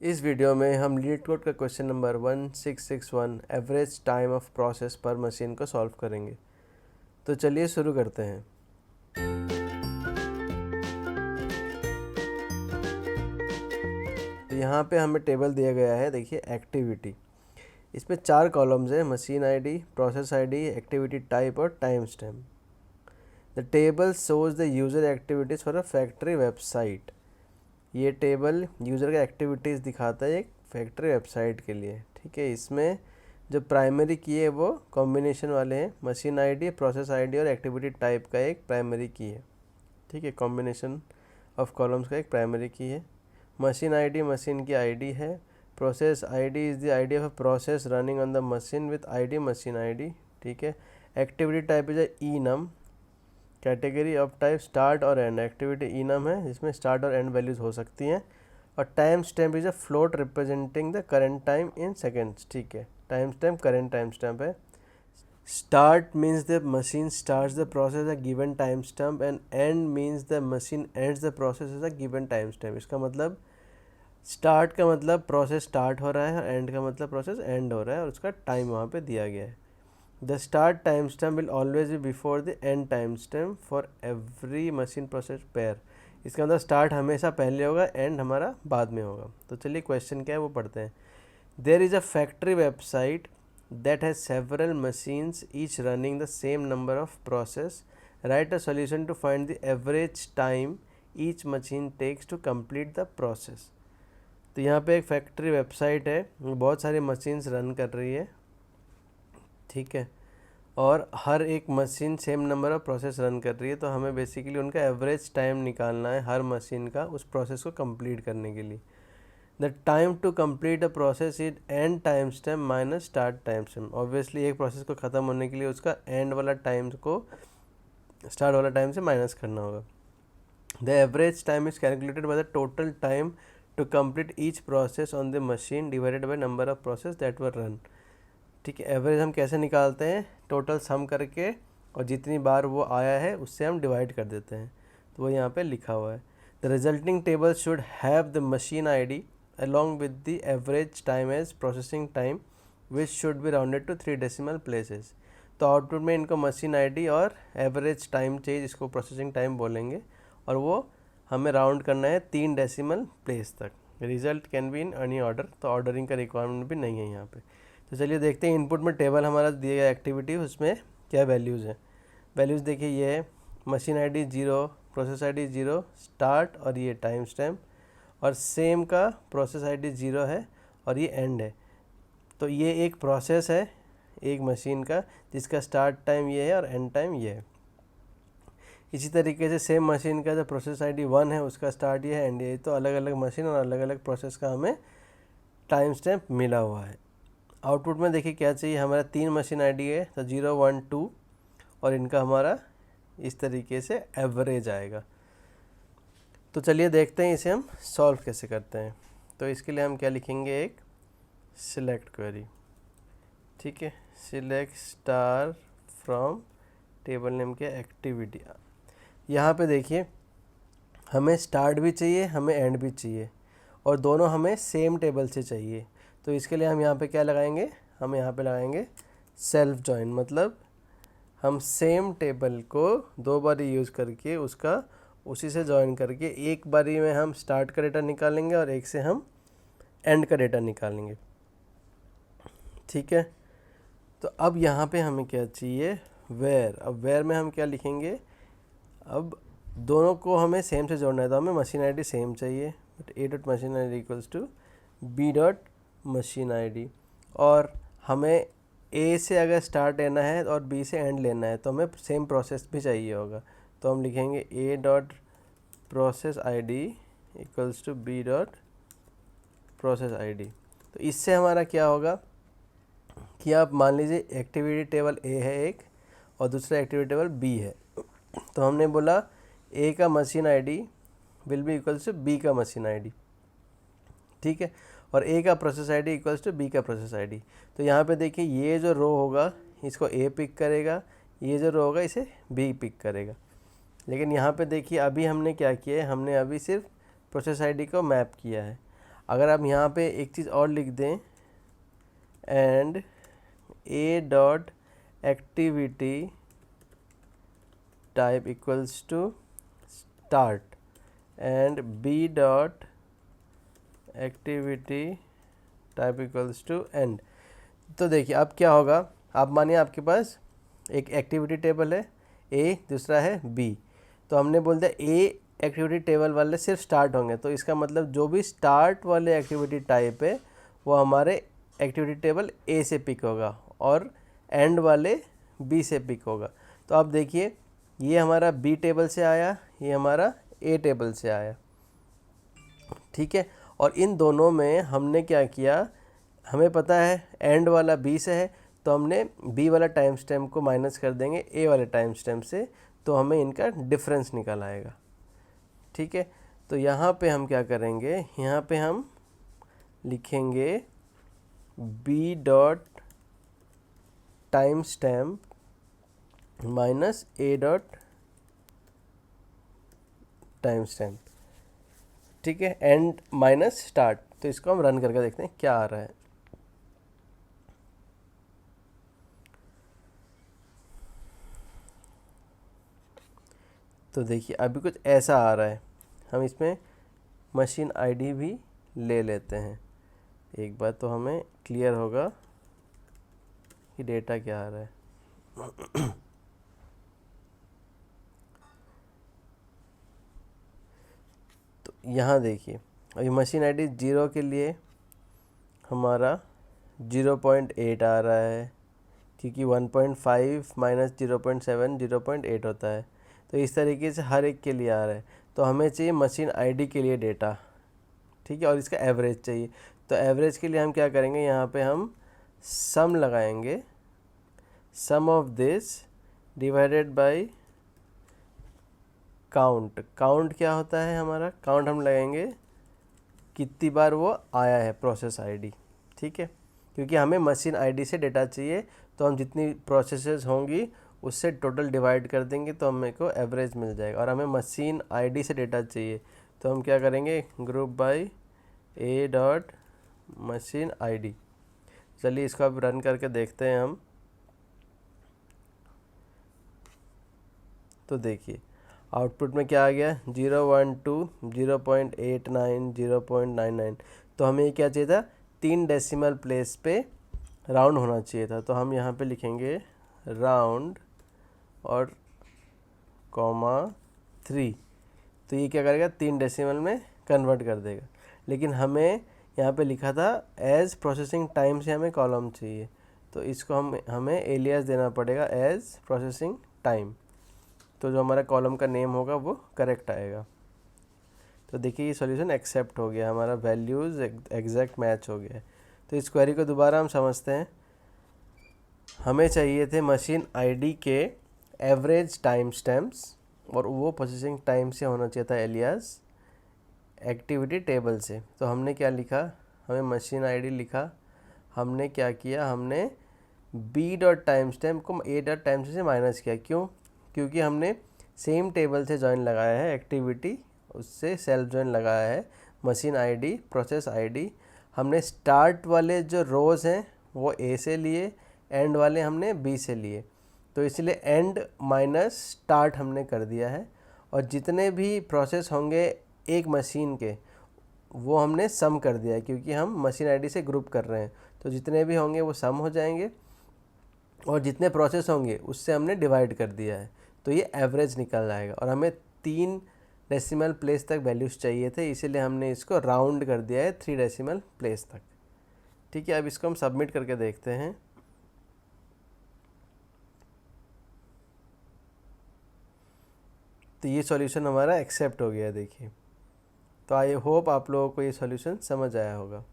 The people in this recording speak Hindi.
इस वीडियो में हम लीड कोड का question number 1661 average time of process पर मशीन को सॉल्व करेंगे। तो चलिए शुरू करते हैं। तो यहाँ पे हमें टेबल दिया गया है, देखिए एक्टिविटी। इसमें 4 कॉलम्स हैं, machine ID, process ID, activity type और time stamp. The table shows the user activities for a factory website. ये टेबल यूज़र का एक्टिविटीज़ दिखाता है एक फैक्ट्री वेबसाइट के लिए। ठीक है, इसमें जो प्राइमरी की है वो कॉम्बिनेशन वाले हैं, मशीन आईडी, प्रोसेस आईडी और एक्टिविटी टाइप का एक प्राइमरी की है। ठीक है, कॉम्बिनेशन ऑफ कॉलम्स का एक प्राइमरी की है। मशीन आईडी मशीन की आईडी है। Process ID is the ID of a process running on the machine with ID machine ID. ठीक है, activity type is enum. Category of type start और एंड। एक्टिविटी ई नम है जिसमें स्टार्ट और एंड वैल्यूज़ हो सकती हैं। और time stamp is a float representing the current time in seconds. ठीक है, time stamp current time stamp है। Start means the machine starts the process a given time stamp and end means the machine ends the process as a given time stamp. इसका मतलब स्टार्ट का मतलब प्रोसेस स्टार्ट हो रहा है और एंड का मतलब प्रोसेस एंड हो रहा है और उसका टाइम वहाँ पे दिया गया है। The start time stamp will always be before the end time stamp for every machine process pair. इसका मतलब स्टार्ट हमेशा पहले होगा, एंड हमारा बाद में होगा। तो चलिए क्वेश्चन क्या है वो पढ़ते हैं। There is a factory website that has several machines each running the same number of process. Write a solution to find the average time each machine takes to complete the process. तो यहाँ पे एक फैक्ट्री वेबसाइट है, बहुत सारी मशीन्स रन कर रही है। ठीक है, और हर एक machine same number of process run कर रही है। तो हमें बेसिकली उनका एवरेज टाइम निकालना है हर मशीन का उस प्रोसेस को कंप्लीट करने के लिए। The time to complete a process is end time stamp minus start time stamp. Obviously एक प्रोसेस को ख़त्म होने के लिए उसका एंड वाला टाइम को स्टार्ट वाला टाइम से माइनस करना होगा। The average time is calculated by the total time to complete each process on the machine divided by number of process that were run. ठीक है, एवरेज हम कैसे निकालते हैं, टोटल सम करके और जितनी बार वो आया है उससे हम डिवाइड कर देते हैं। तो वो यहाँ पे लिखा हुआ है। The resulting table should have the machine ID along with the average time as processing time which should be rounded to 3 decimal places। तो आउटपुट में इनको मशीन आईडी और एवरेज टाइम चाहिए जिसको प्रोसेसिंग टाइम बोलेंगे, और वो हमें राउंड करना है 3 डेसिमल प्लेस तक। Result can be in any order, तो ऑर्डरिंग का रिक्वायरमेंट भी नहीं है यहाँ पे। तो चलिए देखते हैं इनपुट में टेबल हमारा दिया गया एक्टिविटी उसमें क्या वैल्यूज़ हैं। वैल्यूज़ देखिए, ये है machine ID 0, process ID 0, start और ये टाइम स्टैम्प, और सेम का प्रोसेस आईडी 0 है और ये एंड है। तो ये एक प्रोसेस है एक मशीन का जिसका स्टार्ट टाइम ये है और एंड टाइम ये है। इसी तरीके से सेम मशीन का जो प्रोसेस आईडी 1 है उसका स्टार्ट ये है, एंड ये। तो अलग अलग मशीन और अलग अलग प्रोसेस का हमें टाइम स्टैम्प मिला हुआ है। आउटपुट में देखिए क्या चाहिए, हमारा 3 मशीन आईडी है तो 0, 1, 2, और इनका हमारा इस तरीके से एवरेज आएगा। तो चलिए देखते हैं इसे हम सॉल्व कैसे करते हैं। तो इसके लिए हम क्या लिखेंगे, एक सिलेक्ट क्वेरी। ठीक है, select star from table name के एक्टिविटी। यहाँ पे देखिए हमें स्टार्ट भी चाहिए, हमें एंड भी चाहिए, और दोनों हमें सेम टेबल से चाहिए। तो इसके लिए हम यहाँ पे क्या लगाएंगे, हम यहाँ पे लगाएंगे सेल्फ जॉइन। मतलब हम सेम टेबल को 2 बार यूज़ करके उसका उसी से ज्वाइन करके एक बारी में हम स्टार्ट का डेटा निकालेंगे और एक से हम एंड का डेटा निकालेंगे। ठीक है, तो अब यहाँ पे हमें क्या चाहिए, वेयर। अब वेयर में हम क्या लिखेंगे, अब दोनों को हमें सेम से जोड़ना है तो हमें मशीन आईडी सेम चाहिए, but A dot machine I D equals to B dot machine I D. और हमें ए से अगर स्टार्ट लेना है और बी से एंड लेना है तो हमें सेम प्रोसेस भी चाहिए होगा। तो हम लिखेंगे A dot process ID equals to B dot process ID. तो इससे हमारा क्या होगा कि आप मान लीजिए एक्टिविटी टेबल ए है एक और दूसरा एक्टिविटी टेबल बी है। तो हमने बोला ए का machine ID will be equals to B का मशीन आईडी। ठीक है, और ए का process ID equals to B का प्रोसेस आईडी। तो यहाँ पे देखिए ये जो रो होगा इसको ए पिक करेगा, ये जो रो होगा इसे बी पिक करेगा। लेकिन यहाँ पे देखिए अभी हमने क्या किया है, हमने अभी सिर्फ प्रोसेस आईडी को मैप किया है। अगर आप यहाँ पे एक चीज़ और लिख दें, and A dot activity type equals to start and B dot activity type equals to end. तो देखिए अब क्या होगा, आप मानिए आपके पास एक एक्टिविटी टेबल है ए, दूसरा है बी, तो हमने बोल दिया ए एक्टिविटी टेबल वाले सिर्फ स्टार्ट होंगे, तो इसका मतलब जो भी स्टार्ट वाले एक्टिविटी टाइप है वो हमारे एक्टिविटी टेबल ए से पिक होगा और एंड वाले बी से पिक होगा। तो आप देखिए ये हमारा बी टेबल से आया, ये हमारा ए टेबल से आया, ठीक है। और इन दोनों में हमने क्या किया, हमें पता है एंड वाला बी से है, तो हमने बी वाला टाइम स्टैम्प को माइनस कर देंगे ए वाले टाइम स्टैम्प से, तो हमें इनका डिफरेंस निकल आएगा, ठीक है। तो यहाँ पे हम क्या करेंगे, यहाँ पे हम लिखेंगे B dot time stamp minus A dot time stamp, ठीक है, एंड माइनस स्टार्ट। तो इसको हम रन करके देखते हैं क्या आ रहा है। तो देखिए अभी कुछ ऐसा आ रहा है, हम इसमें मशीन आईडी भी ले लेते हैं, एक बार तो हमें क्लियर होगा कि डेटा क्या आ रहा है। तो यहाँ देखिए अभी मशीन आईडी 0 के लिए हमारा 0.8 आ रहा है, क्योंकि 1.5 माइनस 0.7 0.8 होता है, तो इस तरीके से हर एक के लिए आ रहा है। तो हमें चाहिए मशीन आईडी के लिए डेटा, ठीक है, और इसका एवरेज चाहिए। तो एवरेज के लिए हम क्या करेंगे, यहाँ पे हम सम लगाएंगे, sum of this divided by count. Count क्या होता है हमारा, काउंट हम लगाएंगे कितनी बार वो आया है प्रोसेस आईडी, ठीक है, क्योंकि हमें मशीन आईडी से डेटा चाहिए, तो हम जितनी प्रोसेसेस होंगी उससे टोटल डिवाइड कर देंगे तो हमें को एवरेज मिल जाएगा। और हमें मशीन आईडी से डेटा चाहिए, तो हम क्या करेंगे, group by A dot machine ID. चलिए इसको अब रन करके देखते हैं हम। तो देखिए आउटपुट में क्या आ गया, 012 0.89 0.99। तो हमें ये क्या चाहिए था, 3 डेसिमल प्लेस पे राउंड होना चाहिए था, तो हम यहाँ पे लिखेंगे राउंड और कॉमा 3। तो ये क्या करेगा, 3 डेसिमल में कन्वर्ट कर देगा। लेकिन हमें यहाँ पे लिखा था एज प्रोसेसिंग टाइम से हमें कॉलम चाहिए, तो इसको हमें एलियास देना पड़ेगा एज प्रोसेसिंग टाइम, तो जो हमारा कॉलम का नेम होगा वो करेक्ट आएगा। तो देखिए ये सॉल्यूशन एक्सेप्ट हो गया, हमारा वैल्यूज़ एग्जैक्ट मैच हो गया। तो इस क्वेरी को दोबारा हम समझते हैं। हमें चाहिए थे मशीन आईडी के एवरेज टाइम स्टैम्प्स, और वो प्रोसेसिंग टाइम से होना चाहिए था एलियास एक्टिविटी टेबल से। तो हमने क्या लिखा, हमें मशीन आईडी लिखा, हमने क्या किया, हमने बी डॉट टाइम स्टैम्प को ए डॉट टाइम से माइनस किया। क्यों, क्योंकि हमने सेम टेबल से जॉइन लगाया है एक्टिविटी, उससे सेल्फ जॉइन लगाया है मशीन आईडी प्रोसेस आईडी। हमने स्टार्ट वाले जो रोज़ हैं वो ए से लिए, एंड वाले हमने बी से लिए, तो इसलिए एंड माइनस स्टार्ट हमने कर दिया है। और जितने भी प्रोसेस होंगे एक मशीन के वो हमने सम कर दिया है, क्योंकि हम मशीन आईडी से ग्रुप कर रहे हैं, तो जितने भी होंगे वो सम हो जाएंगे, और जितने प्रोसेस होंगे उससे हमने डिवाइड कर दिया है, तो ये एवरेज निकल आएगा। और हमें 3 डेसिमल प्लेस तक वैल्यूज़ चाहिए थे, इसीलिए हमने इसको राउंड कर दिया है 3 डेसिमल प्लेस तक, ठीक है। अब इसको हम सबमिट करके देखते हैं। तो ये सॉल्यूशन हमारा एक्सेप्ट हो गया, देखिए। तो आई होप आप लोगों को ये सॉल्यूशन समझ आया होगा।